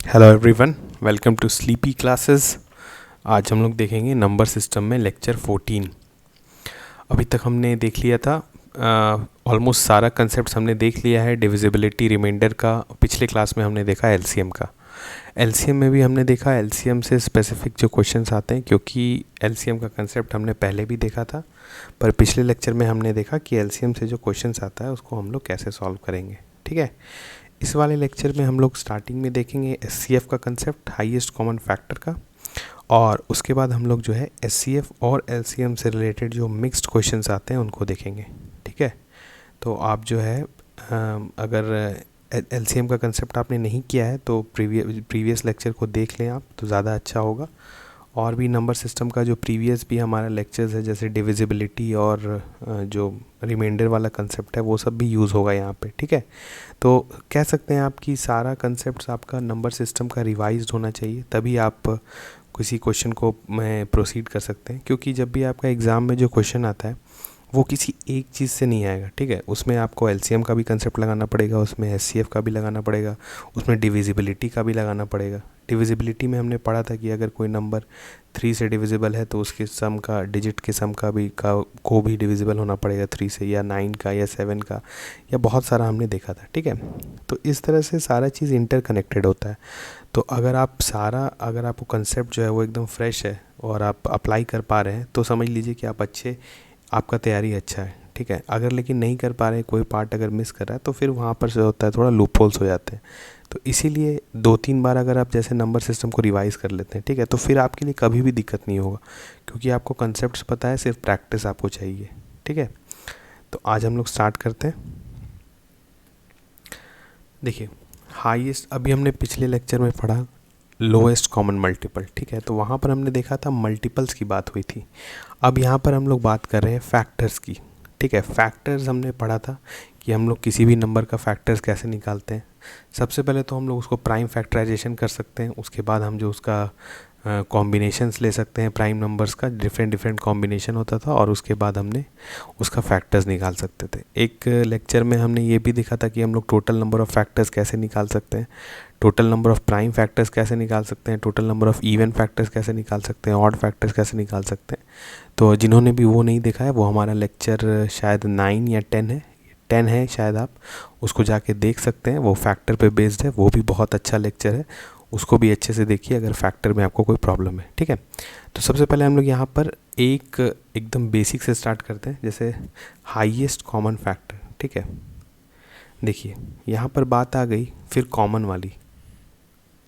Hello everyone, welcome to sleepy classes. आज हम लोग देखेंगे नंबर सिस्टम में लेक्चर 14। अभी तक हमने देख लिया था ऑलमोस्ट सारा कंसेप्ट हमने देख लिया है। डिविजिबिलिटी, रिमाइंडर का पिछले क्लास में हमने देखा, एलसीएम का। एलसीएम में भी हमने देखा, एलसीएम से स्पेसिफिक जो क्वेश्चंस आते हैं, क्योंकि एलसीएम का कंसेप्ट हमने पहले भी देखा था, पर पिछले लेक्चर में हमने देखा कि एलसीएम से जो क्वेश्चंस आता है उसको हम लोग कैसे सॉल्व करेंगे। ठीक है, इस वाले लेक्चर में हम लोग स्टार्टिंग में देखेंगे एचसीएफ का कंसेप्ट, हाईएस्ट कॉमन फैक्टर का, और उसके बाद हम लोग जो है एचसीएफ और एलसीएम से रिलेटेड जो मिक्स्ड क्वेश्चंस आते हैं उनको देखेंगे। ठीक है, तो आप जो है अगर एलसीएम का कंसेप्ट आपने नहीं किया है तो प्रीवियस लेक्चर को देख लें आप, तो ज़्यादा अच्छा होगा। और भी नंबर सिस्टम का जो प्रीवियस भी हमारा लेक्चर्स है, जैसे डिविजिबिलिटी और जो रिमाइंडर वाला कंसेप्ट है, वो सब भी यूज़ होगा यहाँ पे। ठीक है, तो कह सकते हैं आप कि सारा कंसेप्ट आपका नंबर सिस्टम का रिवाइज्ड होना चाहिए, तभी आप किसी क्वेश्चन को में प्रोसीड कर सकते हैं। क्योंकि जब भी आपका एग्ज़ाम में जो क्वेश्चन आता है वो किसी एक चीज़ से नहीं आएगा। ठीक है, उसमें आपको एलसीएम का भी कंसेप्ट लगाना पड़ेगा, उसमें एचसीएफ का भी लगाना पड़ेगा, उसमें डिविजिबिलिटी का भी लगाना पड़ेगा। डिविजिबिलिटी में हमने पढ़ा था कि अगर कोई नंबर 3 से डिविजिबल है तो उसके सम का, डिजिट के सम का भी को भी डिविजिबल होना पड़ेगा 3 से, या 9 का, या 7 का, या बहुत सारा हमने देखा था। ठीक है, तो इस तरह से सारा चीज़ इंटरकनेक्टेड होता है। तो अगर आपको कंसेप्ट जो है वो एकदम फ्रेश है और आप अप्लाई कर पा रहे हैं, तो समझ लीजिए कि आपका तैयारी अच्छा है। ठीक है, अगर लेकिन नहीं कर पा रहे, कोई पार्ट अगर मिस कर रहा है, तो फिर वहाँ पर जो होता है थोड़ा लूप होल्स हो जाते हैं। तो इसीलिए 2-3 बार अगर आप जैसे नंबर सिस्टम को रिवाइज़ कर लेते हैं, ठीक है, तो फिर आपके लिए कभी भी दिक्कत नहीं होगा, क्योंकि आपको कंसेप्ट पता है, सिर्फ प्रैक्टिस आपको चाहिए। ठीक है, तो आज हम लोग स्टार्ट करते हैं। देखिए, हाईएस्ट, अभी हमने पिछले लेक्चर में पढ़ा लोएस्ट कॉमन मल्टीपल। ठीक है, तो वहाँ पर हमने देखा था मल्टीपल्स की बात हुई थी। अब यहाँ पर हम लोग बात कर रहे हैं फैक्टर्स की। ठीक है, फैक्टर्स हमने पढ़ा था कि हम लोग किसी भी नंबर का फैक्टर्स कैसे निकालते हैं। सबसे पहले तो हम लोग उसको प्राइम फैक्टराइजेशन कर सकते हैं, उसके बाद हम जो उसका कॉम्बिनेशंस ले सकते हैं, प्राइम नंबर्स का डिफरेंट कॉम्बिनेशन होता था, और उसके बाद हमने उसका फैक्टर्स निकाल सकते थे। एक लेक्चर में हमने ये भी देखा था कि हम लोग टोटल नंबर ऑफ़ फैक्टर्स कैसे निकाल सकते हैं, total number of prime factors कैसे निकाल सकते हैं, total number of even factors कैसे निकाल सकते हैं, ऑड फैक्टर्स कैसे निकाल सकते हैं। तो जिन्होंने भी वो नहीं देखा है, वो हमारा लेक्चर शायद 9 या 10 है, 10 है शायद, आप उसको जाके देख सकते हैं। वो फैक्टर पे बेस्ड है, वो भी बहुत अच्छा लेक्चर है, उसको भी अच्छे से देखिए अगर फैक्टर में आपको कोई प्रॉब्लम है। ठीक है, तो सबसे पहले हम लोग यहाँ पर एकदम बेसिक से स्टार्ट करते हैं, जैसे हाईएस्ट कॉमन फैक्टर। ठीक है, देखिए यहाँ पर बात आ गई फिर कॉमन वाली।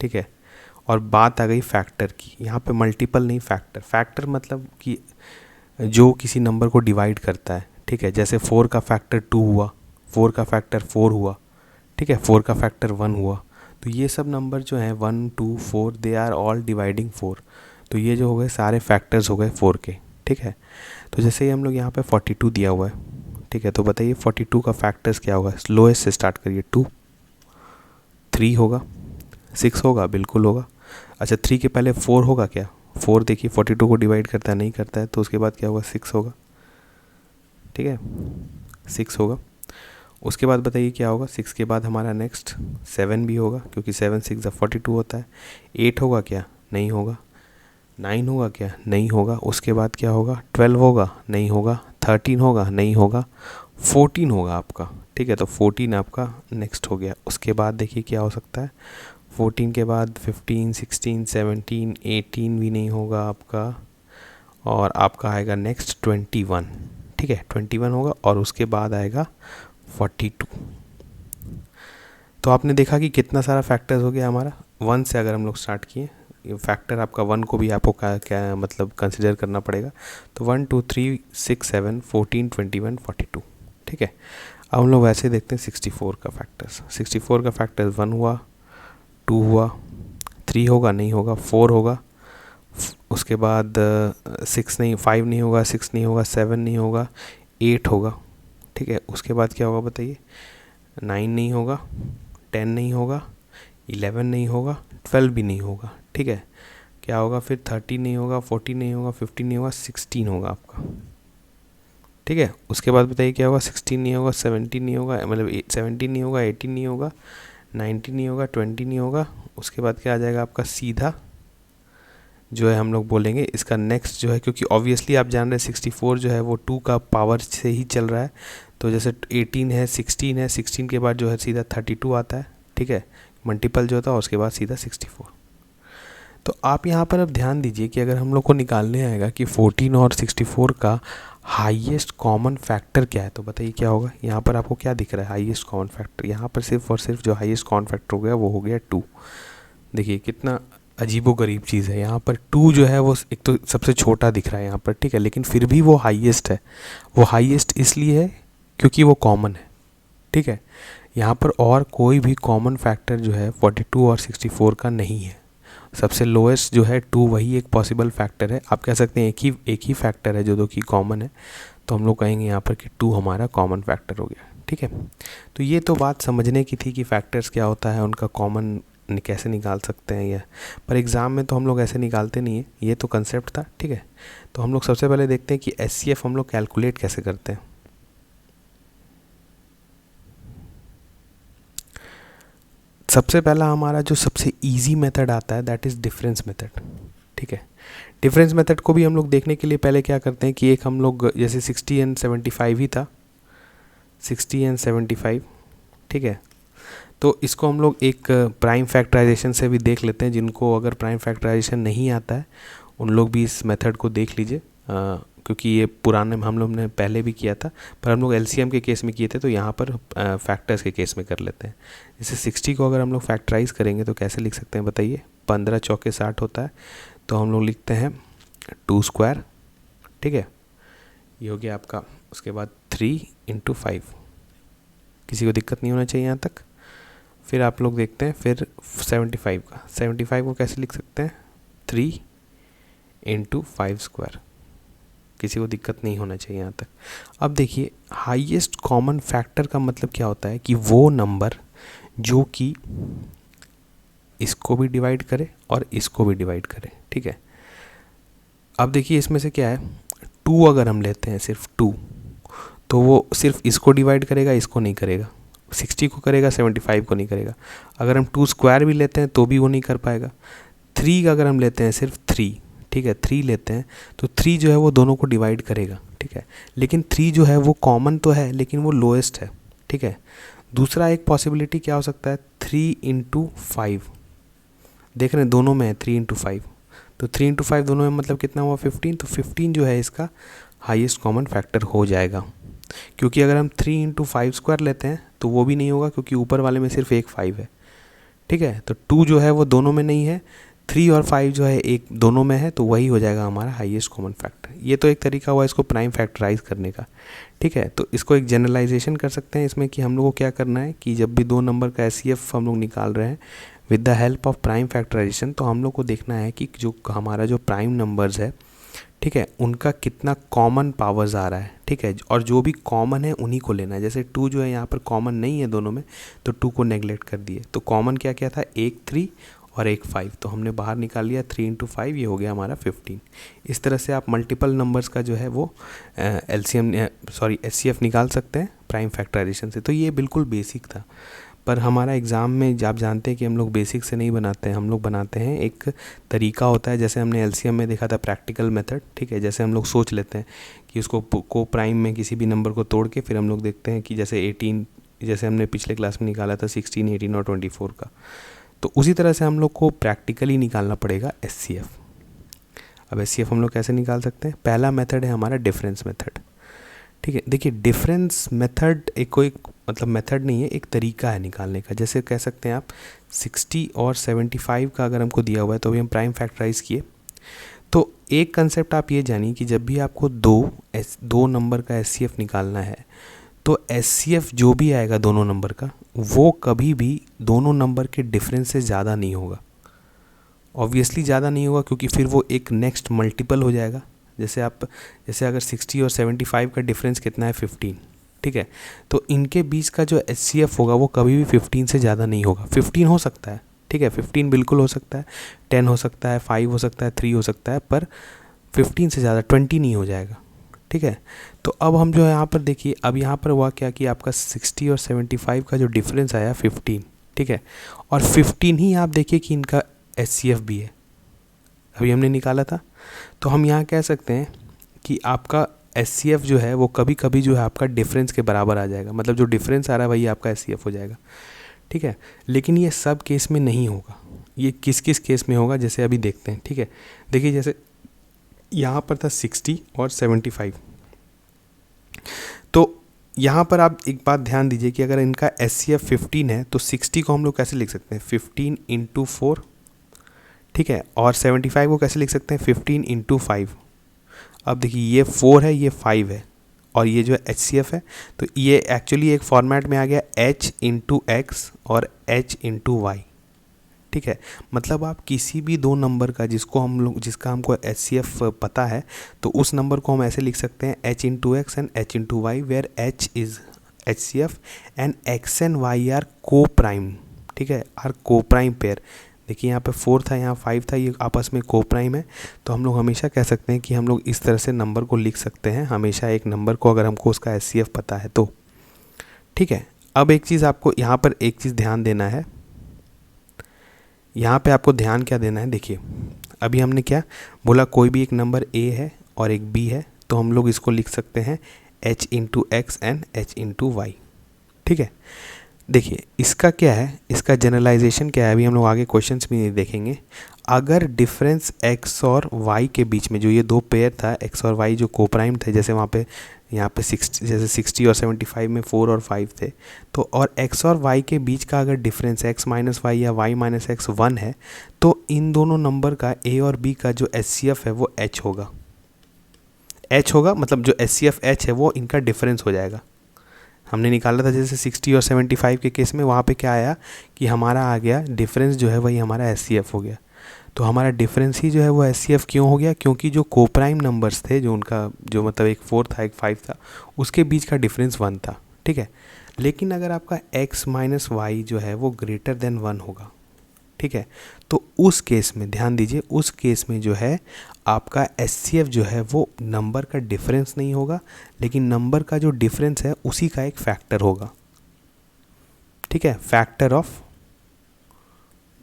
ठीक है, और बात आ गई फैक्टर की। यहाँ पे मल्टीपल नहीं, फैक्टर। फैक्टर मतलब कि जो किसी नंबर को डिवाइड करता है। ठीक है, जैसे 4 का फैक्टर 2 हुआ, 4 का फैक्टर 4 हुआ, ठीक है, 4 का फैक्टर 1 हुआ। तो ये सब नंबर जो हैं 1, 2, 4, दे आर ऑल डिवाइडिंग 4। तो ये जो हो गए सारे फैक्टर्स हो गए 4 के। ठीक है, तो जैसे ही हम लोग यहाँ पे 42 दिया हुआ है, ठीक है, तो बताइए 42 का फैक्टर्स क्या होगा। लोएस्ट से स्टार्ट करिए। 2, 3 होगा, 6 होगा, बिल्कुल होगा। अच्छा, 3 के पहले 4 होगा क्या? 4 देखिए 42 को डिवाइड करता है, नहीं करता है, तो उसके बाद क्या होगा? 6 होगा। ठीक है, 6 होगा। उसके बाद बताइए क्या होगा? 6 के बाद हमारा नेक्स्ट 7 भी होगा, क्योंकि 7 6 42 होता है। 8 होगा क्या? नहीं होगा। 9 होगा क्या? नहीं होगा। उसके बाद क्या होगा? 12 होगा? नहीं होगा। 13 होगा? नहीं होगा। 14 होगा आपका। ठीक है, तो 14 आपका नेक्स्ट हो गया। उसके बाद देखिए क्या हो सकता है। 14 के बाद 15, 16, 17, 18 भी नहीं होगा आपका, और आपका आएगा नेक्स्ट 21। ठीक है, 21 होगा, और उसके बाद आएगा 42। तो आपने देखा कि कितना सारा फैक्टर्स हो गया हमारा। 1 से अगर हम लोग स्टार्ट किए, फैक्टर आपका 1 को भी आपको क्या मतलब कंसिडर करना पड़ेगा। तो 1, 2, 3, 6, 7, 14, 21, 42। ठीक है, अब हम लोग वैसे देखते हैं 64 का फैक्टर्स। 64 का फैक्टर्स 1 हुआ, 2 हुआ, 3 होगा? नहीं होगा। 4 होगा, उसके बाद 6 नहीं, 5 नहीं होगा, 6 नहीं होगा, 7 नहीं होगा, 8 होगा। ठीक है, उसके बाद क्या होगा बताइए? 9 नहीं होगा, 10 नहीं होगा, 11 नहीं होगा, 12 भी नहीं होगा। ठीक है, क्या होगा फिर? 13 नहीं होगा, 14 नहीं होगा, 15 नहीं होगा, 16 होगा आपका। ठीक है, उसके बाद बताइए क्या होगा? 16 नहीं होगा, 17 नहीं होगा, मतलब 17 नहीं होगा, 18 नहीं होगा, 19 नहीं होगा, 20 नहीं होगा, उसके बाद क्या आ जाएगा आपका सीधा जो है हम लोग बोलेंगे इसका नेक्स्ट जो है, क्योंकि ऑब्वियसली आप जान रहे हैं 64 जो है वो 2 का पावर से ही चल रहा है, तो जैसे 18 है, 16 है, 16 के बाद जो है सीधा 32 आता है, ठीक है, मल्टीपल जो होता है, उसके बाद सीधा 64। तो आप यहाँ पर अब ध्यान दीजिए कि अगर हम लोग को निकालने आएगा कि 14 और 64 का हाईएस्ट कॉमन फैक्टर क्या है, तो बताइए क्या होगा। यहाँ पर आपको क्या दिख रहा है हाईएस्ट कॉमन फैक्टर, यहाँ पर सिर्फ और सिर्फ जो हाईएस्ट कॉमन फैक्टर हो गया वो हो गया 2। देखिए कितना अजीबोगरीब चीज़ है, यहाँ पर 2 जो है वो एक तो सबसे छोटा दिख रहा है यहाँ पर, ठीक है, लेकिन फिर भी वो हाईएस्ट है। वो हाईएस्ट इसलिए है क्योंकि वो कॉमन है, ठीक है। यहाँ पर और कोई भी कॉमन फैक्टर जो है 42 और 64 का नहीं है। सबसे लोएस्ट जो है 2 वही एक पॉसिबल फैक्टर है। आप कह सकते हैं एक ही फैक्टर है जो कि कॉमन है, तो हम लोग कहेंगे यहाँ पर कि 2 हमारा कॉमन फैक्टर हो गया, ठीक है। तो ये तो बात समझने की थी कि फैक्टर्स क्या होता है, उनका कॉमन कैसे निकाल सकते हैं यह, पर एग्ज़ाम में तो हम लोग ऐसे निकालते नहीं है, ये तो कंसेप्ट था, ठीक है। तो हम लोग सबसे पहले देखते हैं कि एचसीएफ हम लोग कैलकुलेट कैसे करते हैं। सबसे पहला हमारा जो सबसे इजी मेथड आता है दैट इज़ डिफरेंस मेथड, ठीक है। डिफरेंस मेथड को भी हम लोग देखने के लिए पहले क्या करते हैं कि एक हम लोग जैसे 60 एंड 75 ही था, 60 एंड 75, ठीक है। तो इसको हम लोग एक प्राइम फैक्टराइजेशन से भी देख लेते हैं। जिनको अगर प्राइम फैक्टराइजेशन नहीं आता है उन लोग भी इस मेथड को देख लीजिए, क्योंकि ये पुराने हम लोग ने पहले भी किया था, पर हम लोग एलसीएम के केस में किए थे, तो यहाँ पर फैक्टर्स के केस में कर लेते हैं। जैसे 60 को अगर हम लोग फैक्टराइज करेंगे तो कैसे लिख सकते हैं बताइए। 15 चौके 60 होता है, तो हम लोग लिखते हैं 2 स्क्वायर, ठीक है, ये हो गया आपका। उसके बाद 3 × 5, किसी को दिक्कत नहीं होना चाहिए यहाँ तक। फिर आप लोग देखते हैं फिर 75 का, 75 को कैसे लिख सकते हैं 3 × 5 स्क्वायर, किसी को दिक्कत नहीं होना चाहिए यहाँ तक। अब देखिए हाईएस्ट कॉमन फैक्टर का मतलब क्या होता है कि वो नंबर जो कि इसको भी डिवाइड करे और इसको भी डिवाइड करे, ठीक है। अब देखिए इसमें से क्या है, 2 अगर हम लेते हैं सिर्फ 2, तो वो सिर्फ इसको डिवाइड करेगा, इसको नहीं करेगा। 60 को करेगा, 75 को नहीं करेगा। अगर हम 2 स्क्वायर भी लेते हैं तो भी वो नहीं कर पाएगा। 3 का अगर हम लेते हैं सिर्फ 3, ठीक है, 3 लेते हैं तो 3 जो है वो दोनों को डिवाइड करेगा, ठीक है, लेकिन 3 जो है वो कॉमन तो है लेकिन वो लोएस्ट है, ठीक है। दूसरा एक पॉसिबिलिटी क्या हो सकता है 3 × 5, देख रहे हैं दोनों में है 3 × 5, तो 3 × 5 दोनों में मतलब कितना हुआ 15, तो 15 जो है इसका हाईएस्ट कॉमन फैक्टर हो जाएगा। क्योंकि अगर हम 3 × 5 स्क्वायर लेते हैं तो वो भी नहीं होगा, क्योंकि ऊपर वाले में सिर्फ एक 5 है, ठीक है। तो 2 जो है वो दोनों में नहीं है, 3 और 5 जो है एक दोनों में है, तो वही हो जाएगा हमारा हाईएस्ट कॉमन फैक्टर। ये तो एक तरीका हुआ इसको प्राइम फैक्टराइज करने का, ठीक है। तो इसको एक जनरलाइजेशन कर सकते हैं इसमें कि हम लोग को क्या करना है कि जब भी 2 नंबर का एचसीएफ हम लोग निकाल रहे हैं with the help of prime factorization, तो हम लोग को देखना है कि जो हमारा जो प्राइम नंबर्स है, ठीक है, उनका कितना कॉमन पावर्स आ रहा है, ठीक है, और जो भी कॉमन है उन्हीं को लेना है। जैसे 2 जो है यहाँ पर कॉमन नहीं है दोनों में, तो 2 को नेगलेक्ट कर दिए। तो कॉमन क्या क्या था, एक 3 और एक 5, तो हमने बाहर निकाल लिया 3 × 5, ये हो गया हमारा 15। इस तरह से आप मल्टीपल नंबर्स का जो है वो एचसीएफ निकाल सकते हैं प्राइम फैक्टराइजेशन से। तो ये बिल्कुल बेसिक था, पर हमारा एग्ज़ाम में आप जानते हैं कि हम लोग बेसिक से नहीं बनाते हैं, हम लोग बनाते हैं एक तरीका होता है। जैसे हमने एलसीएम में देखा था प्रैक्टिकल मेथड, ठीक है, जैसे हम लोग सोच लेते हैं कि उसको को प्राइम में किसी भी नंबर को तोड़ के फिर हम लोग देखते हैं कि जैसे 18, जैसे हमने पिछले क्लास में निकाला था 16, 18 और 24 का, तो उसी तरह से हम लोग को प्रैक्टिकली निकालना पड़ेगा एचसीएफ। अब एचसीएफ हम लोग कैसे निकाल सकते हैं, पहला मेथड है हमारा डिफरेंस मेथड, ठीक है। देखिए डिफरेंस मेथड एक कोई मतलब मेथड नहीं है, एक तरीका है निकालने का। जैसे कह सकते हैं आप 60 और 75 का अगर हमको दिया हुआ है तो अभी हम प्राइम फैक्टराइज किए, तो एक कंसेप्ट आप ये जानिए कि जब भी आपको दो नंबर का एचसीएफ निकालना है, तो एचसीएफ जो भी आएगा दोनों नंबर का, वो कभी भी दोनों नंबर के डिफरेंस से ज़्यादा नहीं होगा। ऑब्वियसली ज़्यादा नहीं होगा क्योंकि फिर वो एक नेक्स्ट मल्टीपल हो जाएगा। जैसे अगर 60 और 75 का डिफरेंस कितना है 15, ठीक है, तो इनके बीच का जो एचसीएफ होगा वो कभी भी 15 से ज़्यादा नहीं होगा। 15 हो सकता है, ठीक है, 15 बिल्कुल हो सकता है, 10 हो सकता है, 5 हो सकता है, 3 हो सकता है, पर 15 से ज़्यादा 20 नहीं हो जाएगा, ठीक है। तो अब हम जो है यहाँ पर देखिए, अब यहाँ पर हुआ क्या कि आपका 60 और 75 का जो डिफरेंस आया 15, ठीक है। और 15 ही आप देखिए कि इनका HCF भी है, अभी हमने निकाला था। तो हम यहाँ कह सकते हैं कि आपका HCF जो है वो कभी कभी जो है आपका डिफरेंस के बराबर आ जाएगा, मतलब जो डिफरेंस आ रहा है वही आपका HCF हो जाएगा, ठीक है। लेकिन ये सब केस में नहीं होगा, ये किस किस केस में होगा जैसे अभी देखते हैं, ठीक है। देखिए जैसे यहाँ पर था 60 और 75, तो यहाँ पर आप एक बात ध्यान दीजिए कि अगर इनका HCF 15 है तो 60 को हम लोग कैसे लिख सकते हैं, 15 इंटू 4, ठीक है। और 75 को कैसे लिख सकते हैं, 15 इंटू 5। अब देखिए ये 4 है, ये 5 है, और ये जो है HCF है, तो ये एक्चुअली एक फॉर्मेट में आ गया H इंटू एक्स और H इंटू वाई, ठीक है। मतलब आप किसी भी दो नंबर का जिसका हमको HCF पता है, तो उस नंबर को हम ऐसे लिख सकते हैं H into x and H into y, where H is HCF and X and Y are coprime, ठीक है, आर को प्राइम पेयर। देखिए यहाँ पे 4 था, यहाँ 5 था, ये आपस में को प्राइम है। तो हम लोग हमेशा कह सकते हैं कि हम लोग इस तरह से नंबर को लिख सकते हैं हमेशा, एक नंबर को अगर हमको उसका HCF पता है तो, ठीक है। अब एक चीज़ आपको यहाँ पर एक चीज़ ध्यान देना है, यहाँ पे आपको ध्यान क्या देना है, देखिए अभी हमने क्या बोला, कोई भी एक नंबर A है और एक B है, तो हम लोग इसको लिख सकते हैं H into x and H into y, ठीक है। देखिए इसका क्या है, इसका जनरलाइजेशन क्या है, अभी हम लोग आगे क्वेश्चंस भी नहीं देखेंगे। अगर डिफरेंस x और y के बीच में जो ये दो पेयर था x और y जो कोप्राइम थे, जैसे वहाँ पे यहाँ पे 60, जैसे 60 और 75 में 4 और 5 थे, तो और x और y के बीच का अगर डिफरेंस x माइनस वाई या y माइनस एक्स 1 है, तो इन दोनों नंबर का a और b का जो HCF है वो h होगा। h होगा मतलब जो HCF h है वो इनका डिफरेंस हो जाएगा। हमने निकाला था जैसे 60 और 75 के केस में, वहाँ पे क्या आया कि हमारा आ गया डिफरेंस जो है वही हमारा HCF हो गया। तो हमारा डिफरेंस ही जो है वो HCF क्यों हो गया, क्योंकि जो कोप्राइम नंबर्स थे, जो उनका जो मतलब एक 4 था एक 5 था, उसके बीच का डिफरेंस 1 था, ठीक है। लेकिन अगर आपका x माइनस वाई जो है वो ग्रेटर देन 1 होगा, ठीक है, तो उस केस में ध्यान दीजिए, उस केस में जो है आपका HCF जो है वो नंबर का डिफरेंस नहीं होगा, लेकिन नंबर का जो डिफरेंस है उसी का एक फैक्टर होगा, ठीक है, फैक्टर ऑफ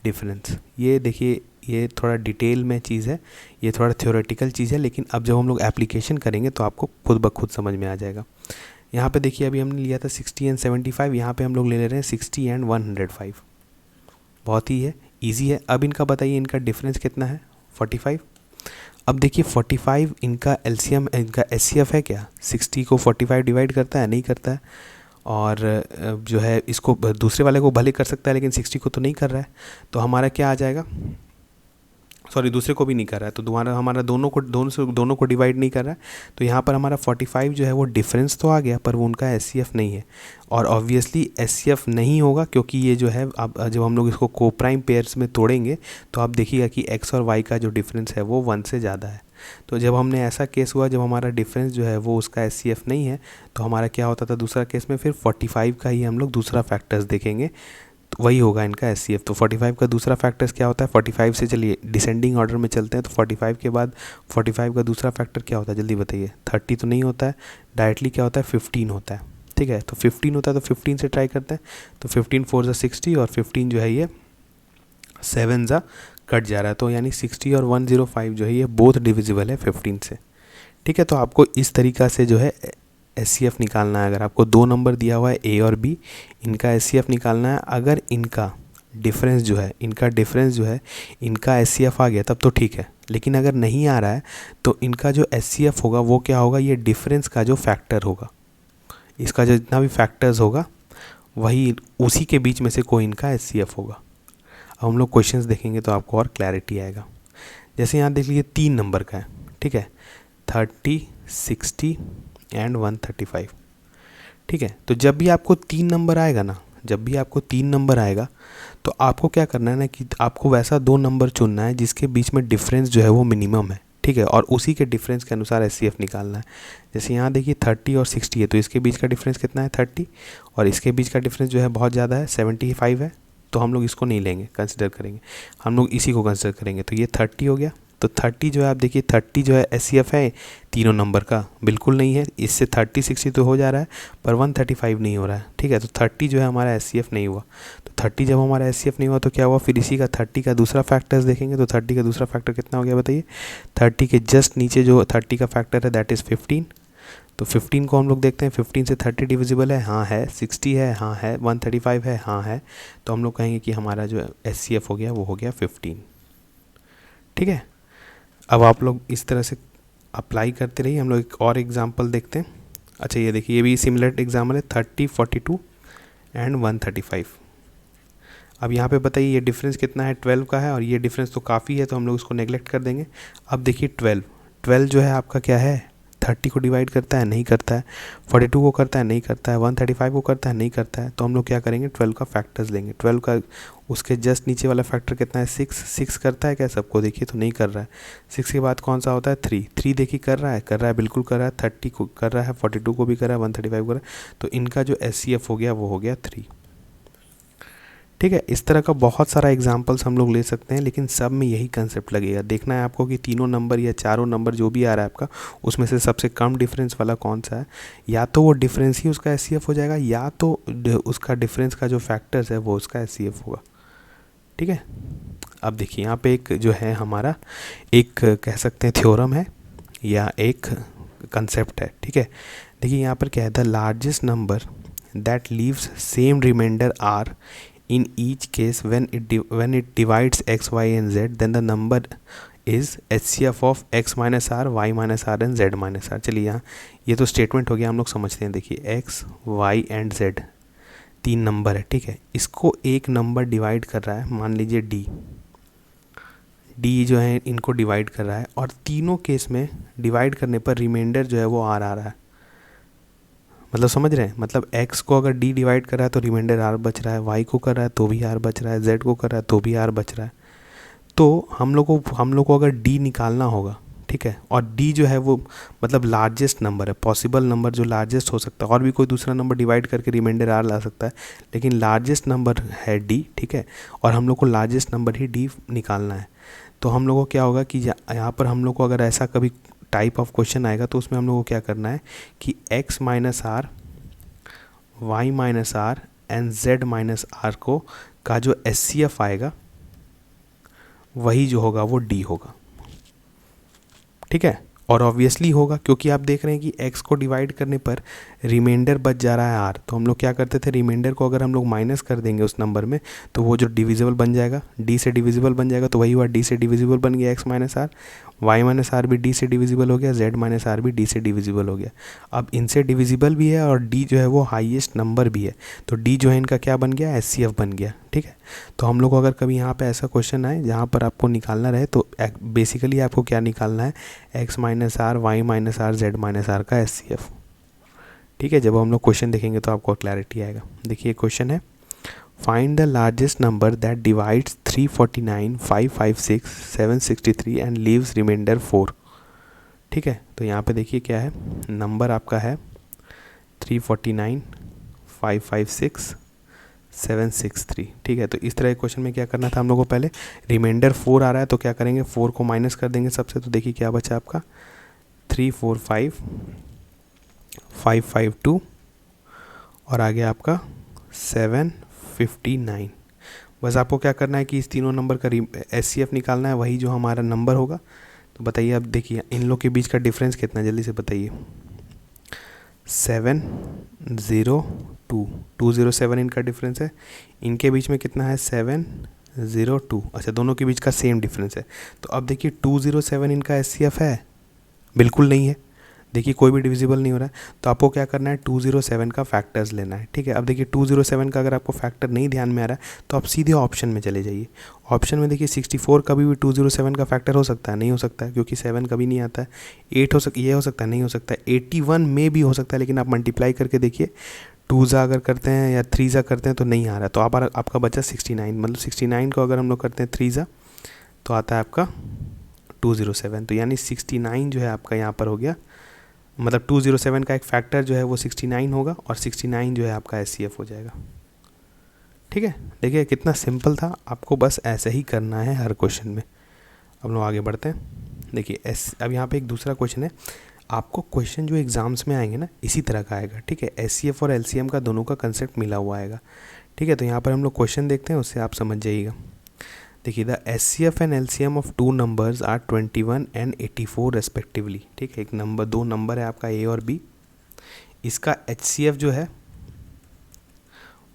डिफरेंस। ये देखिए ये थोड़ा डिटेल में चीज़ है, ये थोड़ा थ्योरेटिकल चीज़ है, लेकिन अब जब हम लोग एप्लीकेशन करेंगे तो आपको खुद ब खुद समझ में आ जाएगा। यहाँ पे देखिए अभी हमने लिया था 60 एंड 75, यहाँ पे हम लोग ले रहे हैं 60 एंड 105, बहुत ही है, ईजी है। अब इनका बताइए इनका डिफरेंस कितना है, 45। अब देखिए 45 इनका एलसीएम, इनका HCF है क्या, 60 को 45 डिवाइड करता है, नहीं करता है, और जो है इसको दूसरे वाले को भले कर सकता है लेकिन 60 को तो नहीं कर रहा है, तो हमारा क्या आ जाएगा, सॉरी दूसरे को भी नहीं कर रहा है, तो दोबारा हमारा दोनों को डिवाइड नहीं कर रहा है, तो यहाँ पर हमारा 45 जो है वो डिफरेंस तो आ गया, पर वो उनका HCF नहीं है। और ऑब्वियसली HCF नहीं होगा क्योंकि ये जो है अब जब हम लोग इसको कोप्राइम पेयर्स में तोड़ेंगे तो आप देखिएगा कि x और y का जो डिफरेंस है वो 1 से ज़्यादा है। तो जब हमने ऐसा केस हुआ जब हमारा डिफरेंस जो है वो उसका HCF नहीं है, तो हमारा क्या होता था दूसरा केस में, फिर 45 का ही हम लोग दूसरा फैक्टर्स देखेंगे, तो वही होगा इनका HCF। तो 45 का दूसरा फैक्टर्स क्या होता है, 45 से चलिए डिसेंडिंग ऑर्डर में चलते हैं, तो 45 के बाद 45 का दूसरा फैक्टर क्या होता है, जल्दी बताइए। 30 तो नहीं होता है, डायरेक्टली क्या होता है 15 होता है, ठीक है। तो 15 होता है तो 15 से ट्राई करते हैं, तो 15 4 ज़ा 60 और 15 जो है ये 7 ज़ा कट जा रहा है, तो यानी 60 और 105 जो है ये बोथ डिविजिबल है 15 से, ठीक है। तो आपको इस तरीक़ा से जो है HCF निकालना है। अगर आपको दो नंबर दिया हुआ है A और B, इनका HCF निकालना है। अगर इनका डिफरेंस जो है इनका HCF आ गया तब तो ठीक है, लेकिन अगर नहीं आ रहा है तो इनका जो HCF होगा वो क्या होगा, ये डिफरेंस का जो फैक्टर होगा, इसका जो जितना भी फैक्टर्स होगा वही उसी के बीच में से कोई इनका HCF होगा। अब हम लोग क्वेश्चंस देखेंगे तो आपको और क्लैरिटी आएगा। जैसे यहाँ देख लीजिए 3 नंबर का है, ठीक है, 30, 60 एंड 135, ठीक है। तो जब भी आपको 3 नंबर आएगा तो आपको क्या करना है ना कि आपको वैसा 2 नंबर चुनना है जिसके बीच में डिफरेंस जो है वो मिनिमम है, ठीक है, और उसी के डिफरेंस के अनुसार HCF निकालना है। जैसे यहाँ देखिए 30 और 60 है, तो इसके बीच का डिफरेंस कितना है 30, और इसके बीच का डिफरेंस जो है बहुत ज़्यादा है 75 है, तो हम लोग इसको नहीं लेंगे, कंसिडर करेंगे, हम लोग इसी को कंसिडर करेंगे। तो ये 30 हो गया, तो 30 जो है आप देखिए 30 जो है HCF है तीनों नंबर का बिल्कुल नहीं है, इससे 30 60 तो हो जा रहा है पर 135 नहीं हो रहा है, ठीक है। तो 30 जो है हमारा HCF नहीं हुआ, तो 30 जब हमारा एचसीएफ नहीं हुआ तो क्या हुआ, फिर इसी का 30 का दूसरा फैक्टर्स देखेंगे तो 30 का दूसरा फैक्टर कितना हो गया बताइए, 30 के जस्ट नीचे जो 30 का फैक्टर है दैट इज़ 15। तो 15 को हम लोग देखते हैं, 15 से 30 डिविजिबल है, हाँ है, 60 है, हाँ है, 135 है, हाँ है। तो हम लोग कहेंगे कि हमारा जो एचसीएफ हो गया वो हो गया 15। ठीक है, अब आप लोग इस तरह से अप्लाई करते रहिए। हम लोग एक और एग्जांपल देखते हैं। अच्छा ये देखिए, ये भी सिमिलर एग्जाम्पल है, 30, 42 एंड 135। अब यहाँ पे बताइए ये डिफरेंस कितना है, 12 का है, और ये डिफरेंस तो काफ़ी है तो हम लोग उसको नेगलेक्ट कर देंगे। अब देखिए 12 जो है आपका क्या है, 30 को डिवाइड करता है, नहीं करता है, 42 को करता है, नहीं करता है, 135 को करता है, नहीं करता है। तो हम लोग क्या करेंगे, 12 का फैक्टर्स लेंगे। 12 का उसके जस्ट नीचे वाला फैक्टर कितना है, 6 करता है क्या सबको, देखिए तो नहीं कर रहा है। 6 के बाद कौन सा होता है, 3 देखिए कर रहा है, बिल्कुल कर रहा है, 30 को कर रहा है, 42 को भी कर रहा है, 135 कर रहा है। तो इनका जो एचसीएफ हो गया वो हो गया 3। ठीक है, इस तरह का बहुत सारा एग्जाम्पल्स हम लोग ले सकते हैं, लेकिन सब में यही कंसेप्ट लगेगा। देखना है आपको कि तीनों नंबर या चारों नंबर जो भी आ रहा है आपका, उसमें से सबसे कम डिफरेंस वाला कौन सा है। या तो वो डिफरेंस ही उसका एचसीएफ हो जाएगा, या तो उसका डिफरेंस का जो फैक्टर्स है वो उसका एचसीएफ होगा। ठीक है, अब देखिए यहाँ पे एक जो है हमारा एक कह सकते हैं थ्योरम है या एक कंसेप्ट है। ठीक है, देखिए यहाँ पर क्या है, the largest number that leaves same remainder r in each case when it divides x, y and z, then the number is HCF of x minus r, y minus r and z minus r। चलिए यहाँ ये तो statement हो गया, हम लोग समझते हैं। देखिए x, y and z 3 number है। ठीक है, इसको एक नंबर डिवाइड कर रहा है, मान लीजिए d जो है इनको डिवाइड कर रहा है, और तीनों केस में डिवाइड करने पर रिमाइंडर जो है वो r आ रहा है। मतलब समझ रहे हैं, मतलब x को अगर d डिवाइड कर रहा है तो रिमाइंडर r बच रहा है, y को कर रहा है तो भी r बच रहा है, z को कर रहा है तो भी r बच रहा है। तो हम लोग को अगर d निकालना होगा, ठीक है, और d जो है वो मतलब लार्जेस्ट नंबर है, पॉसिबल नंबर जो लार्जेस्ट हो सकता है, और भी कोई दूसरा नंबर डिवाइड करके रिमाइंडर r ला सकता है, लेकिन लार्जेस्ट नंबर है d। ठीक है, और हम लोग को लार्जेस्ट नंबर ही d निकालना है। तो हम लोग को क्या होगा कि यहाँ पर हम लोग को अगर ऐसा कभी टाइप ऑफ क्वेश्चन आएगा तो उसमें हम लोग को क्या करना है कि x minus r, y minus r and z minus r को का जो एचसीएफ आएगा वही जो होगा वो d होगा। ठीक है, और ऑब्वियसली होगा क्योंकि आप देख रहे हैं कि x को डिवाइड करने पर रिमाइंडर बच जा रहा है r। तो हम लोग क्या करते थे, रिमाइंडर को अगर हम लोग माइनस कर देंगे उस नंबर में तो वो जो डिविजिबल बन जाएगा, d से डिविजिबल बन जाएगा, तो वही हुआ, d से डिविजिबल बन गया x minus r, y minus r भी d से डिविजिबल हो गया, z माइनस आर भी d से डिविजिबल हो गया। अब इनसे डिविजिबल भी है और d जो है वो हाईएस्ट नंबर भी है, तो d जो है इनका क्या बन गया, एचसीएफ बन गया। ठीक है, तो हम लोग को अगर कभी यहाँ पे ऐसा क्वेश्चन आए जहाँ पर आपको निकालना रहे तो बेसिकली आपको क्या निकालना है, x minus r, y minus r, z minus r का एचसीएफ। ठीक है, जब हम लोग क्वेश्चन देखेंगे तो आपको क्लैरिटी आएगा। देखिए क्वेश्चन है, find the largest number that divides 349, 556, 763 and leaves remainder 4। ठीक है, तो यहाँ पे देखिए क्या है, नंबर आपका है 349, 556, 763। ठीक है, तो इस तरह के क्वेश्चन में क्या करना था हम लोग को, पहले रिमाइंडर 4 आ रहा है तो क्या करेंगे, 4 को माइनस कर देंगे सबसे। तो देखिए क्या बचा आपका, 345, 552 और आगे आपका 759। बस आपको क्या करना है कि इस तीनों नंबर का एचसीएफ निकालना है, वही जो हमारा नंबर होगा। तो बताइए, अब देखिए इन लोग के बीच का डिफरेंस कितना है, जल्दी से बताइए। 702, 207 इनका डिफरेंस है, इनके बीच में कितना है, 702। अच्छा, दोनों के बीच का सेम डिफरेंस है। तो अब देखिए 207 इनका एचसीएफ है, बिल्कुल नहीं है। देखिए कोई भी डिविजिबल नहीं हो रहा है, तो आपको क्या करना है, 207 का फैक्टर्स लेना है। ठीक है, अब देखिए 207 का अगर आपको फैक्टर नहीं ध्यान में आ रहा है तो आप सीधे ऑप्शन में चले जाइए। ऑप्शन में देखिए 64 कभी भी 207 का फैक्टर हो सकता है, नहीं हो सकता है क्योंकि 7 कभी नहीं आता है। 8 ये हो सकता है, नहीं हो सकता है। 81 में भी हो सकता है, लेकिन आप मल्टीप्लाई करके देखिए, 2 अगर करते हैं या 3 करते हैं तो नहीं आ रहा है। तो आपका बचा 69, मतलब 69 को अगर हम लोग करते हैं 3 तो आता है आपका 207। तो यानी 69 जो है आपका यहाँ पर हो गया, मतलब 207 का एक फैक्टर जो है वो 69 होगा और 69 जो है आपका एचसीएफ हो जाएगा। ठीक है, देखिए कितना सिंपल था, आपको बस ऐसे ही करना है हर क्वेश्चन में। अब लोग आगे बढ़ते हैं। देखिए अब यहाँ पे एक दूसरा क्वेश्चन है, आपको क्वेश्चन जो एग्ज़ाम्स में आएंगे ना इसी तरह का आएगा। ठीक है, एचसीएफ और एलसीएम का दोनों का कंसेप्ट मिला हुआ आएगा। ठीक है, तो यहाँ पर हम लोग क्वेश्चन देखते हैं, उससे आप समझ जाइएगा। देखिए, the HCF and LCM of two numbers are 21 and 84 respectively. ठीक है, एक नंबर, दो नंबर है आपका A और B, इसका HCF जो है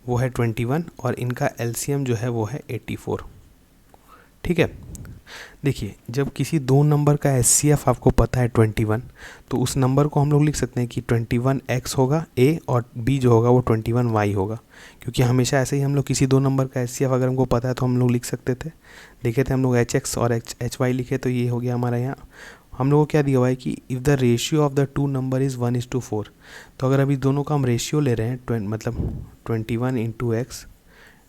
वो है 21 और इनका LCM जो है वो है 84। ठीक है, देखिए जब किसी दो नंबर का HCF आपको पता है 21, तो उस नंबर को हम लोग लिख सकते हैं कि 21x होगा A और B जो होगा वो 21y होगा, क्योंकि हमेशा ऐसे ही हम लोग किसी दो नंबर का HCF अगर हमको पता है तो हम लोग लिख सकते थे। देखे थे हम लोग HX और HY लिखे, तो ये हो गया हमारा यहाँ। हम लोग को क्या दिया हुआ है कि if the ratio of the two number is 1:4, तो अगर अभी दोनों का हम रेशियो ले रहे हैं मतलब 21 into x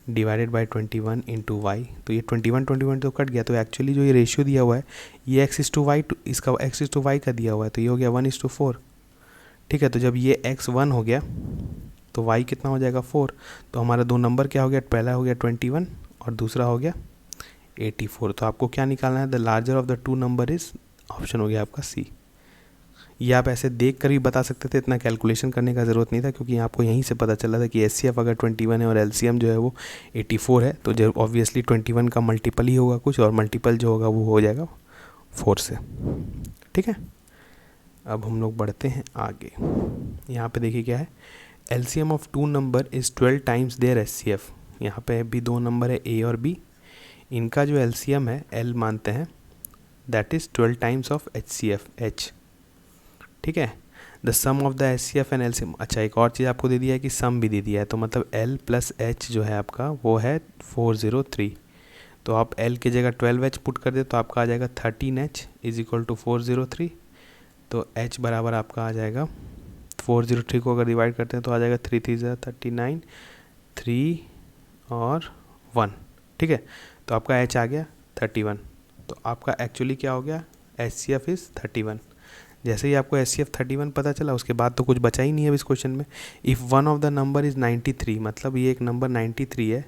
divided by 21 into y, तो ये 21 तो कट गया, तो एक्चुअली जो ये रेशियो दिया हुआ है ये x:y, इसका x:y का दिया हुआ है, तो ये हो गया 1:4। ठीक है, तो जब ये x 1 हो गया तो y कितना हो जाएगा 4, तो हमारा दो नंबर क्या हो गया, पहला हो गया 21 और दूसरा हो गया 84। तो आपको क्या निकालना है, the larger of the two number is, option हो गया आपका C। ये आप ऐसे देख कर भी बता सकते थे, इतना कैलकुलेशन करने का ज़रूरत नहीं था, क्योंकि आपको यहीं से पता चला था कि HCF अगर 21 है और LCM जो है वो 84 है, तो जब ऑब्वियसली 21 का मल्टीपल ही होगा कुछ, और मल्टीपल जो होगा वो हो जाएगा 4 से। ठीक है, अब हम लोग बढ़ते हैं आगे। यहाँ पे देखिए क्या है, LCM of two number is 12 times there HCF। यहाँ पे भी दो नंबर है A और B, इनका जो LCM है L मानते हैं, that is 12 times of HCF H। ठीक है, the sum of the HCF and LCM। अच्छा, एक और चीज़ आपको दे दिया है कि सम भी दे दिया है, तो मतलब L प्लस H जो है आपका वो है 403। तो आप L की जगह 12H पुट कर दे तो आपका आ जाएगा 13H इज इक्वल टू 403। तो H बराबर आपका आ जाएगा 403 को अगर डिवाइड करते हैं तो आ जाएगा 3 3 39, 3 और 1। ठीक है, तो आपका H आ गया 31। तो आपका एक्चुअली क्या हो गया, HCF इज़ 31। जैसे ही आपको HCF 31 पता चला, उसके बाद तो कुछ बचा ही नहीं है इस क्वेश्चन में। If one of the number is 93, मतलब ये एक नंबर 93 है,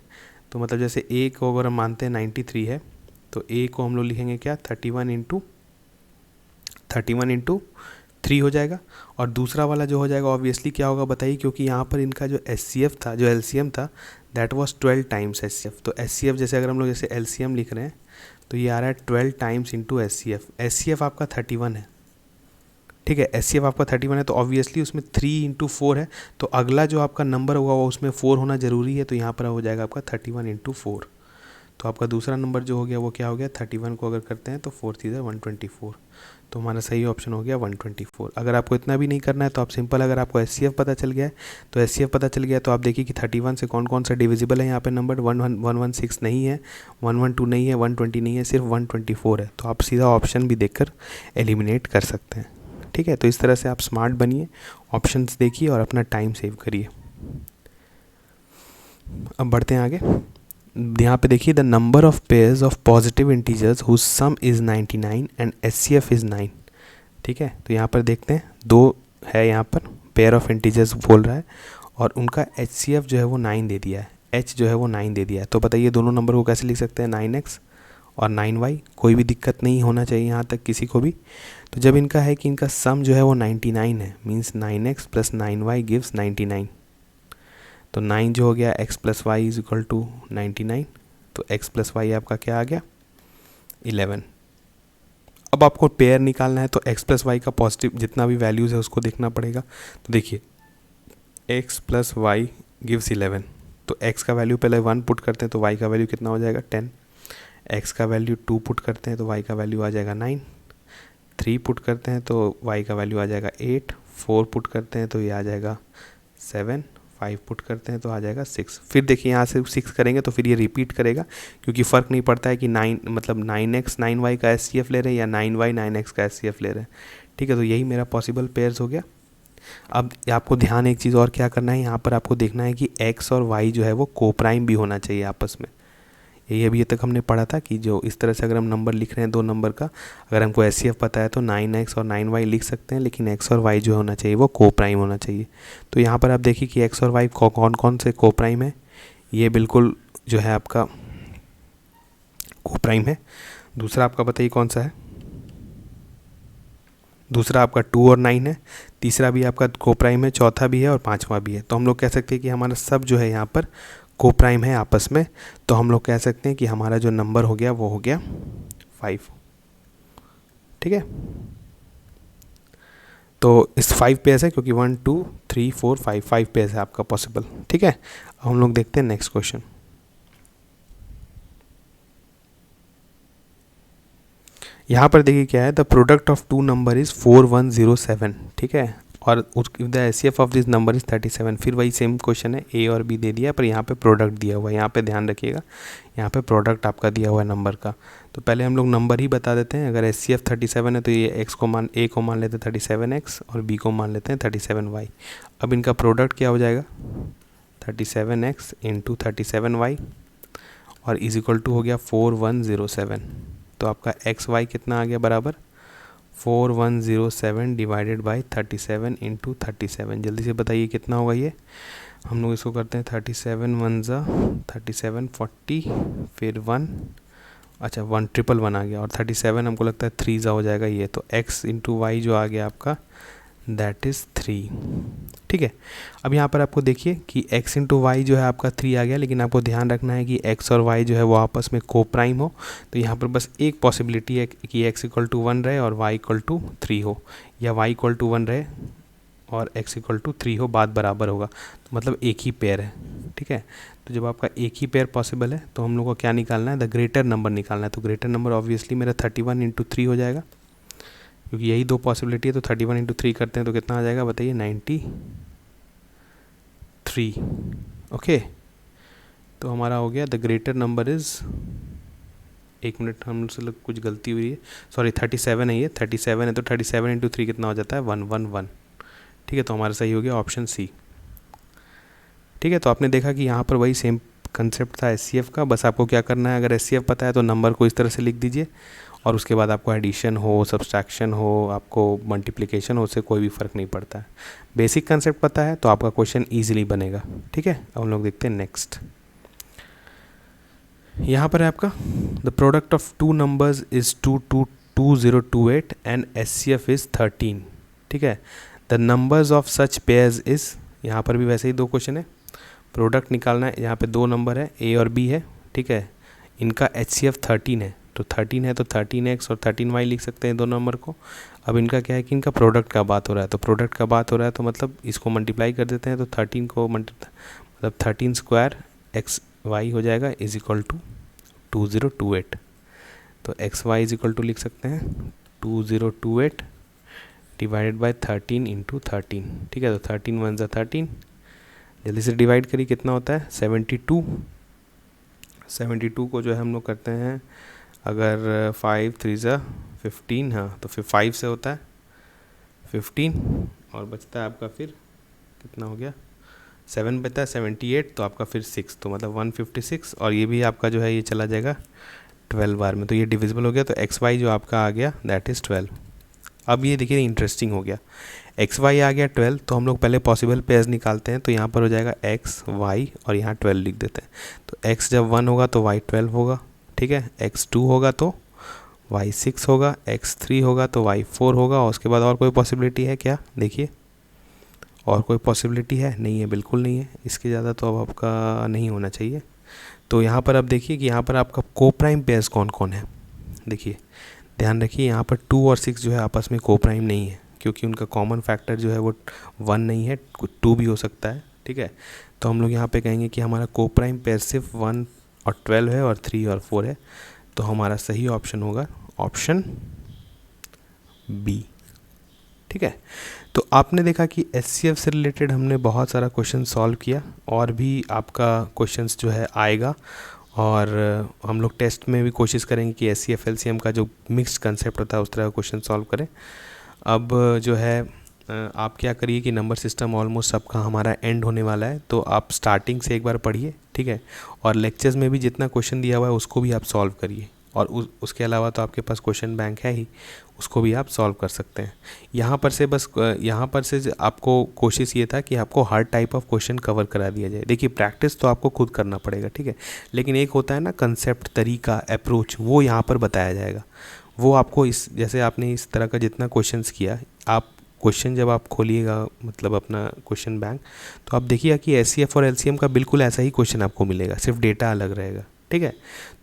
तो मतलब जैसे A को अगर हम मानते हैं 93 है, तो A को हम लोग लिखेंगे क्या, 31 इंटू 3 हो जाएगा। और दूसरा वाला जो हो जाएगा ऑब्वियसली क्या होगा बताइए, क्योंकि यहाँ पर इनका जो HCF था, जो LCM था, दैट वाज 12 टाइम्स HCF। तो HCF जैसे अगर हम लोग जैसे LCM लिख रहे हैं तो ये आ रहा है 12 टाइम्स इंटू HCF। HCF आपका 31 है। ठीक है, HCF आपका 31 है, तो ऑब्वियसली उसमें 3 इंटू 4 है, तो अगला जो आपका नंबर होगा वो उसमें 4 होना ज़रूरी है, तो यहाँ पर हो जाएगा आपका 31 इंटू 4। तो आपका दूसरा नंबर जो हो गया वो क्या हो गया, 31 को अगर करते हैं तो 4 3 124। तो हमारा सही ऑप्शन हो गया 124। अगर आपको इतना भी नहीं करना है तो आप सिंपल, अगर आपको HCF पता चल गया है तो HCF पता चल गया, तो आप देखिए कि 31 से कौन कौन सा डिविजिबल है। यहाँ पे नंबर 116 नहीं है, 112 नहीं है, 120 नहीं है, सिर्फ 124 है। तो आप सीधा ऑप्शन भी देखकर एलिमिनेट कर सकते हैं। ठीक है, तो इस तरह से आप स्मार्ट बनिए, ऑप्शंस देखिए और अपना टाइम सेव करिए। अब बढ़ते हैं आगे। यहाँ पे देखिए, the number of pairs of positive integers whose sum is 99 and HCF is 9। ठीक है, तो यहाँ पर देखते हैं, दो है यहाँ पर पेयर ऑफ इंटीजर्स बोल रहा है और उनका HCF जो है वो 9 दे दिया है, H जो है वो 9 दे दिया है। तो बताइए दोनों नंबर को कैसे लिख सकते हैं, 9x और 9y। कोई भी दिक्कत नहीं होना चाहिए यहाँ तक किसी को भी। तो जब इनका है कि इनका सम जो है वो 99 है, means 9x plus 9y gives 99। तो 9 जो हो गया x plus y is equal to 99, तो x प्लस वाई आपका क्या आ गया 11। अब आपको पेयर निकालना है तो x प्लस वाई का पॉजिटिव जितना भी वैल्यूज़ है उसको देखना पड़ेगा। तो देखिए x प्लस वाई गिव्स 11, तो x का वैल्यू पहले 1 पुट करते हैं तो y का वैल्यू कितना हो जाएगा 10, x का वैल्यू 2 पुट करते हैं तो y का वैल्यू आ जाएगा 9, 3 पुट करते हैं तो y का वैल्यू आ जाएगा 8, 4 पुट करते हैं तो ये आ जाएगा 7, 5 पुट करते हैं तो आ जाएगा 6। फिर देखिए यहाँ से 6 करेंगे तो फिर ये रिपीट करेगा, क्योंकि फ़र्क नहीं पड़ता है कि 9 मतलब 9x 9y का HCF ले रहे हैं या 9y 9x का HCF ले रहे हैं। ठीक है, तो यही मेरा पॉसिबल पेयर्स हो गया। अब आपको ध्यान एक चीज़ और क्या करना है, यहाँ पर आपको देखना है कि x और y जो है वो कोप्राइम भी होना चाहिए आपस में। यही अभी तक हमने पढ़ा था कि जो इस तरह से अगर हम नंबर लिख रहे हैं दो नंबर का, अगर हमको HCF पता है तो 9x और 9y लिख सकते हैं, लेकिन x और y जो होना चाहिए वो कोप्राइम होना चाहिए। तो यहाँ पर आप देखिए कि x और y कौन कौन से कोप्राइम है, ये बिल्कुल जो है आपका कोप्राइम है। दूसरा आपका बताइए कौन सा है, दूसरा आपका 2 और 9 है, तीसरा भी आपका कोप्राइम है, चौथा भी है और पाँचवा भी है। तो हम लोग कह सकते हैं कि हमारा सब जो है यहाँ पर कोप्राइम है आपस में, तो हम लोग कह सकते हैं कि हमारा जो नंबर हो गया वो हो गया 5। ठीक है, तो इस 5 पेयर्स है क्योंकि 1 2 3 4 5 पेयर्स है आपका पॉसिबल। ठीक है, अब हम लोग देखते हैं नेक्स्ट क्वेश्चन। यहाँ पर देखिए क्या है, the product of two number is 4107। ठीक है, और the HCF of this number is 37। फिर वही सेम क्वेश्चन है, ए और बी दे दिया पर यहाँ पे प्रोडक्ट दिया हुआ है। यहाँ पे ध्यान रखिएगा, यहाँ पे प्रोडक्ट आपका दिया हुआ है नंबर का। तो पहले हम लोग नंबर ही बता देते हैं। अगर एचसीएफ 37 है तो ये एक्स को मान, ए को मान लेते हैं 37x और बी को मान लेते हैं 37y। अब इनका प्रोडक्ट क्या हो जाएगा, 37x इंटू 37y और इज इक्वल टू हो गया 4107। तो आपका एक्स वाई कितना आ गया बराबर 4107 डिवाइडेड बाई 37 इंटू 37। जल्दी से बताइए कितना होगा ये। हम लोग इसको करते हैं 37 1 ज़ा 37 40 फिर 1, अच्छा 111 आ गया और 37 हमको लगता है 3 ज़ा हो जाएगा ये। तो x इंटू वाई जो आ गया आपका दैट इज़ 3। ठीक है, अब यहाँ पर आपको देखिए कि x इंटू वाई जो है आपका 3 आ गया, लेकिन आपको ध्यान रखना है कि x और y जो है वो आपस में कोप्राइम हो। तो यहाँ पर बस एक पॉसिबिलिटी है कि x इक्वल टू 1 रहे और y इक्वल टू 3 हो, या y इक्वल टू 1 रहे और x इक्वल टू 3 हो, बात बराबर होगा। तो मतलब एक ही पेयर है। ठीक है, तो जब आपका एक ही पेयर पॉसिबल है तो हम लोग को क्या निकालना है, द ग्रेटर नंबर निकालना है। तो ग्रेटर नंबर ऑब्वियसली मेरा 31 इंटू 3 हो जाएगा, क्योंकि यही दो पॉसिबिलिटी है। तो 31 इंटू 3 करते हैं तो कितना आ जाएगा बताइए, 93। ओके, तो हमारा हो गया द ग्रेटर नंबर इज़, एक मिनट हमसे लोग कुछ गलती हुई है, सॉरी 37 है ये, 37 है तो 37 इंटू 3 कितना हो जाता है 111। ठीक है, तो हमारा सही हो गया ऑप्शन सी। ठीक है, तो आपने देखा कि यहाँ पर वही सेम कंसेप्ट था एचसीएफ का। बस आपको क्या करना है, अगर एचसीएफ पता है तो नंबर को इस तरह से लिख दीजिए और उसके बाद आपको एडिशन हो, सब्सट्रैक्शन हो, आपको मल्टीप्लिकेशन हो, उससे कोई भी फ़र्क नहीं पड़ता है। बेसिक कंसेप्ट पता है तो आपका क्वेश्चन ईजिली बनेगा। ठीक है, अब हम लोग देखते हैं नेक्स्ट। यहाँ पर है आपका the product of two numbers is 2028 and HCF is 13। ठीक है, the numbers of such pairs is, यहाँ पर भी वैसे ही दो क्वेश्चन है, प्रोडक्ट निकालना है। यहाँ पे दो नंबर है ए और बी है। ठीक है, इनका एचसीएफ 13 है, तो 13 है तो 13x और 13y लिख सकते हैं दो नंबर को। अब इनका क्या है कि इनका प्रोडक्ट का बात हो रहा है, तो प्रोडक्ट का बात हो रहा है तो मतलब इसको मल्टीप्लाई कर देते हैं। तो 13 को मतलब 13 स्क्वायर एक्स वाई हो जाएगा इज इक्वल टू 2028। तो x y is equal to लिख सकते हैं 2028 डिवाइडेड बाय 13 इंटू 13। ठीक है, तो 13 1 ज़ा 13, जल्दी से डिवाइड करिए कितना होता है 72। 72 को जो है हम लोग करते हैं, अगर 5 3 ज़ा 15, हाँ तो फिर 5 से होता है 15 और बचता है आपका फिर कितना हो गया 7 बचता है 78, तो आपका फिर 6, तो मतलब 156। और ये भी आपका जो है ये चला जाएगा 12 बार में, तो ये डिविजिबल हो गया। तो एक्स वाई जो आपका आ गया दैट इज़ 12। अब ये देखिए इंटरेस्टिंग हो गया, एक्स वाई आ गया 12, तो हम लोग पहले पॉसिबल पेयर्स निकालते हैं। तो यहाँ पर हो जाएगा एक्स वाई और यहाँ 12 लिख देते हैं। तो एक्स जब 1 होगा तो वाई 12 होगा। ठीक है, एक्स 2 होगा तो वाई 6 होगा, एक्स 3 होगा तो वाई 4 होगा। और उसके बाद और कोई पॉसिबिलिटी है क्या, देखिए और कोई पॉसिबिलिटी है, नहीं है, बिल्कुल नहीं है। इसके ज़्यादा तो अब आपका नहीं होना चाहिए। तो यहाँ पर अब देखिए कि यहाँ पर आपका कोप्राइम पेयर्स कौन कौन है। देखिए ध्यान रखिए, यहाँ पर 2 और 6 जो है आपस में कोप्राइम नहीं है, क्योंकि उनका कॉमन फैक्टर जो है वो 1 नहीं है, 2 भी हो सकता है। ठीक है, तो हम लोग यहाँ पे कहेंगे कि हमारा कोप्राइम पेयर सिर्फ 1 और 12 है और 3 और 4 है। तो हमारा सही ऑप्शन होगा ऑप्शन बी। ठीक है, तो आपने देखा कि एचसीएफ से रिलेटेड हमने बहुत सारा क्वेश्चन सॉल्व किया, और भी आपका क्वेश्चंस जो है आएगा, और हम लोग टेस्ट में भी कोशिश करेंगे कि एचसीएफ एलसीएम का जो मिक्स्ड कंसेप्ट होता है उस तरह का क्वेश्चन सॉल्व करें। अब जो है आप क्या करिए कि नंबर सिस्टम ऑलमोस्ट सबका हमारा एंड होने वाला है, तो आप स्टार्टिंग से एक बार पढ़िए। ठीक है, और लेक्चर्स में भी जितना क्वेश्चन दिया हुआ है उसको भी आप सॉल्व करिए, और उसके अलावा तो आपके पास क्वेश्चन बैंक है ही, उसको भी आप सॉल्व कर सकते हैं। यहाँ पर से आपको कोशिश ये था कि आपको हर टाइप ऑफ क्वेश्चन कवर करा दिया जाए। देखिए प्रैक्टिस तो आपको खुद करना पड़ेगा, ठीक है, लेकिन एक होता है ना कंसेप्ट, तरीका, अप्रोच, वो यहाँ पर बताया जाएगा। वो आपको इस, जैसे आपने इस तरह का जितना क्वेश्चंस किया, आप क्वेश्चन जब आप खोलिएगा मतलब अपना क्वेश्चन बैंक, तो आप देखिएगा कि एचसीएफ और एलसीएम का बिल्कुल ऐसा ही क्वेश्चन आपको मिलेगा, सिर्फ डेटा अलग रहेगा। ठीक है,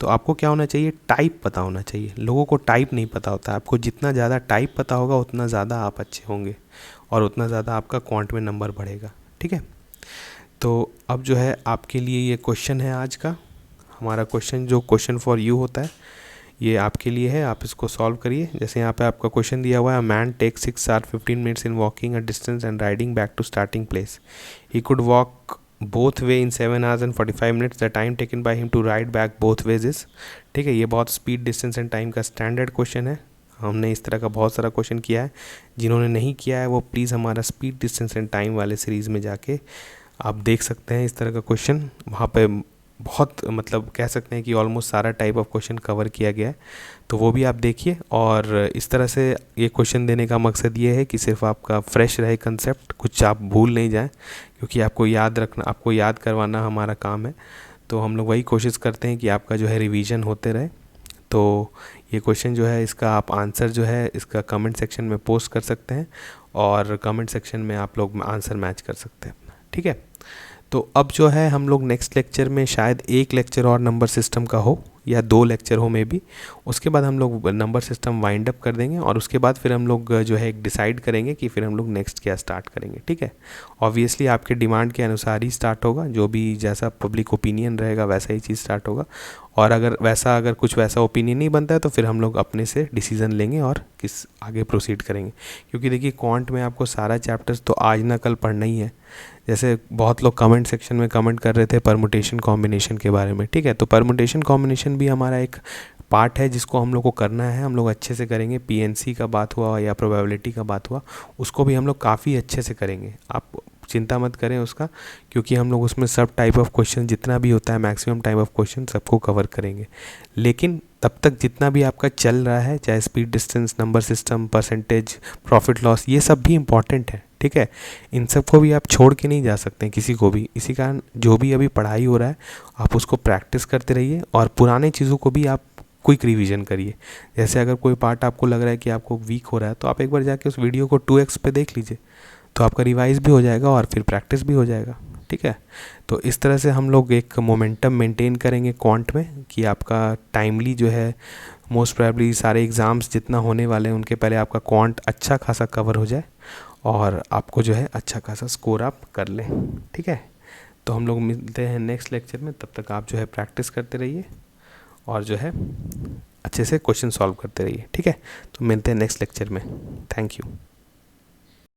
तो आपको क्या होना चाहिए, टाइप पता होना चाहिए। लोगों को टाइप नहीं पता होता। आपको जितना ज़्यादा टाइप पता होगा उतना ज़्यादा आप अच्छे होंगे और उतना ज़्यादा आपका क्वांट में नंबर बढ़ेगा। ठीक है, तो अब जो है आपके लिए ये क्वेश्चन है आज का हमारा क्वेश्चन, जो क्वेश्चन फॉर यू होता है ये आपके लिए है, आप इसको सॉल्व करिए। जैसे यहाँ पे आपका क्वेश्चन दिया हुआ है, a man take 6 hour 15 minutes in walking a distance and riding back to starting place. He could walk both way in 7 hours and 45 minutes. The time taken by him to ride back both ways is. ठीक है, ये बहुत speed, distance and time का standard question है। हमने इस तरह का बहुत सारा क्वेश्चन किया है। जिन्होंने नहीं किया है वो प्लीज़ हमारा स्पीड, डिस्टेंस एंड टाइम वाले सीरीज़ में जाके आप देख सकते हैं इस तरह का क्वेश्चन। वहाँ पे बहुत मतलब कह सकते हैं कि ऑलमोस्ट सारा टाइप ऑफ क्वेश्चन कवर किया गया है, तो वो भी आप देखिए। और इस तरह से ये क्वेश्चन देने का मकसद ये है कि सिर्फ आपका फ्रेश रहे कंसेप्ट, कुछ आप भूल नहीं जाएं, क्योंकि आपको याद रखना, आपको याद करवाना हमारा काम है। तो हम लोग वही कोशिश करते हैं कि आपका जो है रिवीजन होते रहे। तो ये क्वेश्चन जो है इसका आप आंसर जो है इसका कमेंट सेक्शन में पोस्ट कर सकते हैं और कमेंट सेक्शन में आप लोग आंसर मैच कर सकते हैं। ठीक है, तो अब जो है हम लोग नेक्स्ट लेक्चर में शायद एक लेक्चर और नंबर सिस्टम का हो या 2 लेक्चर हो मे बी, उसके बाद हम लोग नंबर सिस्टम वाइंड अप कर देंगे और उसके बाद फिर हम लोग जो है एक डिसाइड करेंगे कि फिर हम लोग नेक्स्ट क्या स्टार्ट करेंगे। ठीक है, ऑब्वियसली आपके डिमांड के अनुसार ही स्टार्ट होगा, जो भी जैसा पब्लिक ओपिनियन रहेगा वैसा ही चीज़ स्टार्ट होगा। और अगर कुछ वैसा ओपिनियन नहीं बनता है तो फिर हम लोग अपने से डिसीज़न लेंगे और किस आगे प्रोसीड करेंगे। क्योंकि देखिए क्वांट में आपको सारा चैप्टर्स तो आज ना कल पढ़ना ही है। जैसे बहुत लोग कमेंट सेक्शन में कमेंट कर रहे थे परमुटेशन कॉम्बिनेशन के बारे में। ठीक है, तो परमुटेशन कॉम्बिनेशन भी हमारा एक पार्ट है जिसको हम लोग को करना है, हम लोग अच्छे से करेंगे। पीएनसी का बात हुआ या प्रोबेबिलिटी का बात हुआ, उसको भी हम लोग काफ़ी अच्छे से करेंगे, आप चिंता मत करें उसका, क्योंकि हम लोग उसमें सब टाइप ऑफ क्वेश्चन जितना भी होता है, मैक्सिमम टाइप ऑफ क्वेश्चन सबको कवर करेंगे। लेकिन तब तक जितना भी आपका चल रहा है, चाहे speed, distance, number system, percentage, profit loss, ये सब भी इम्पॉर्टेंट है। ठीक है, इन सब को भी आप छोड़ के नहीं जा सकते हैं किसी को भी। इसी कारण जो भी अभी पढ़ाई हो रहा है आप उसको प्रैक्टिस करते रहिए और पुराने चीज़ों को भी आप क्विक रिवीजन करिए। जैसे अगर कोई पार्ट आपको लग रहा है कि आपको वीक हो रहा है तो आप एक बार जाके उस वीडियो को 2x पे देख लीजिए, तो आपका रिवाइज भी हो जाएगा और फिर प्रैक्टिस भी हो जाएगा। ठीक है, तो इस तरह से हम लोग एक मोमेंटम मेंटेन करेंगे क्वांट में कि आपका टाइमली जो है मोस्ट प्रोबेबली सारे एग्ज़ाम्स जितना होने वाले हैं उनके पहले आपका क्वांट अच्छा खासा कवर हो जाए और आपको जो है अच्छा खासा स्कोर आप कर लें। ठीक है, तो हम लोग मिलते हैं नेक्स्ट लेक्चर में। तब तक आप जो है प्रैक्टिस करते रहिए और जो है अच्छे से क्वेश्चन सॉल्व करते रहिए। ठीक है, तो मिलते हैं नेक्स्ट लेक्चर में। Thank you.